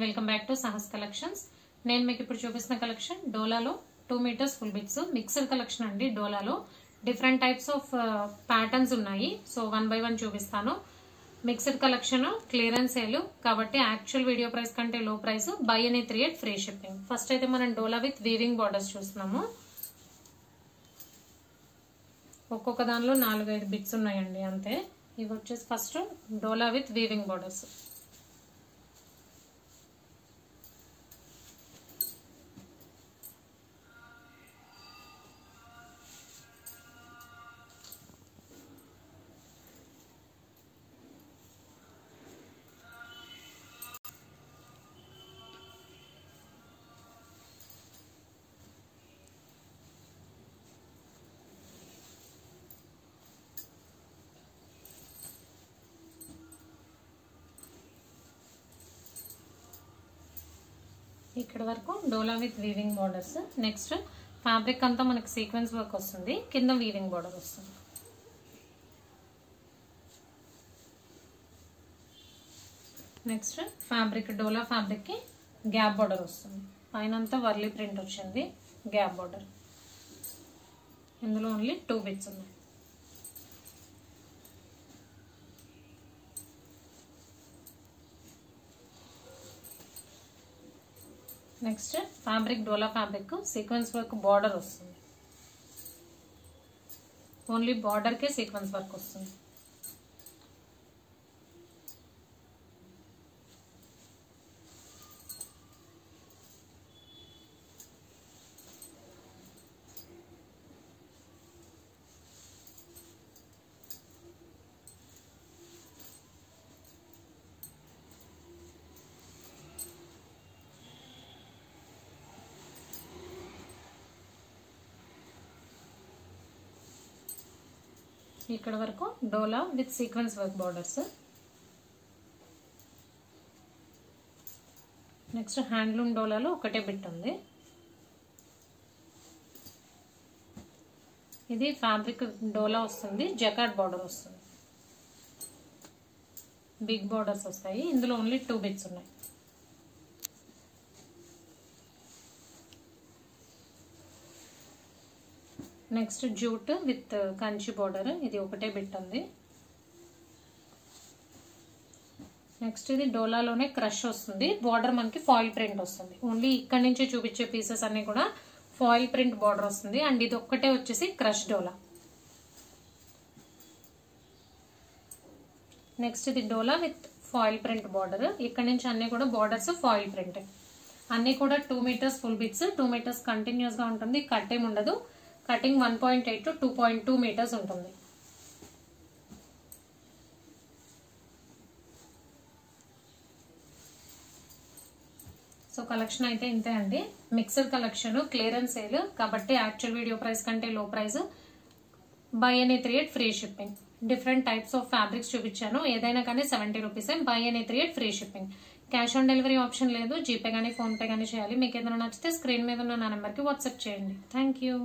Welcome back to Sahas collections. నేను మీకు ఇప్పుడు చూపిస్తున్న కలెక్షన్ డోలాలో 2 metres full bits mixed collection అండి. డోలాలో డిఫరెంట్ టైప్స్ ఆఫ్ ప్యాటర్న్స్ ఉన్నాయి. సో 1 by 1 చూపిస్తాను. మిక్స్డ్ కలెక్షన్ క్లియరెన్స్ సేల్ కాబట్టి యాక్చువల్ వీడియో ప్రైస్ కంటే low price, buy any 3 at free shipping. First అయితే మనం డోలా విత్ వీవింగ్ బార్డర్స్ చూస్తున్నాము. ఒక్కొక్క దానిలో 4-5 బిట్స్ ఉన్నాయండి అంతే. ఇవి వచ్చేసి ఫస్ట్ డోలా విత్ వీవింగ్ బార్డర్స్. ఇక్కడ వరకు డోలా with weaving borders. Next fabric అంతా మనకి సీక్వెన్స్ వర్క్ వస్తుంది, కింద వీవింగ్ బార్డర్ వస్తుంది. నెక్స్ట్ ఫ్యాబ్రిక్ డోలా ఫ్యాబ్రిక్ కి గ్యాప్ బార్డర్ వస్తుంది. పైన అంతా వర్లీ ప్రింట్ వచ్చింది, గ్యాప్ బార్డర్. ఇందులో ఓన్లీ 2 బిట్స్ ఉన్నాయి. నెక్స్ట్ ఫ్యాబ్రిక్ డోలా ఫ్యాబ్రిక్ సీక్వెన్స్ వర్క్ బార్డర్ వస్తుంది. ఓన్లీ బార్డర్ కే సీక్వెన్స్ వర్క్ వస్తుంది. ఇక్కడ వరకు డోలా with sequence work borders. Next handloom డోలాలో ఒకటే బిట్ ఉంది. ఇది ఫ్యాబ్రిక్ డోలా వస్తుంది, జకార్డ్ బార్డర్ వస్తుంది, బిగ్ బార్డర్స్ వస్తాయి. ఇందులో ఓన్లీ 2 బిట్స్ ఉన్నాయి. Next jute with Kanchi border, ఇది ఒకటే బిట్ ఉంది. నెక్స్ట్ ఇది డోలాలోనే క్రష్ వస్తుంది, బార్డర్ మనకి ఫాయిల్ ప్రింట్ వస్తుంది. ఓన్లీ ఇక్కడ నుంచి చూపించే పీసెస్ అన్ని కూడా ఫాయిల్ ప్రింట్ బార్డర్ వస్తుంది. అండ్ ఇది ఒక్కటే వచ్చేసి క్రష్ డోలా. నెక్స్ట్ ఇది డోలా విత్ ఫాయిల్ ప్రింట్ బార్డర్. ఇక్కడ నుంచి అన్ని కూడా బార్డర్స్ ఫాయిల్ ప్రింట్. అన్ని కూడా 2 metres full bits. 2 metres continuous గా ఉంటుంది, కట్ ఏమి ఉండదు. కటింగ్ 1.8 to 2.2 మీటర్స్ ఉంటుంది. సో కలెక్షన్ అయితే ఇంతే అండి. మిక్స్డ్ కలెక్షన్ క్లియరెన్స్ సేల్ కాబట్టి యాక్చువల్ వీడియో ప్రైస్ కంటే low price, buy any 3 at free shipping. Different types of fabrics చూపించాను. ఏదైనా కానీ 70 rupees, buy any 3 at free shipping. Cash on delivery option లేదు. జీపే కానీ ఫోన్ పే కానీ చేయాలి. మీకు ఏదైనా నచ్చితే స్క్రీన్ మీద ఉన్న నా నెంబర్కి వాట్సాప్ చేయండి. Thank you.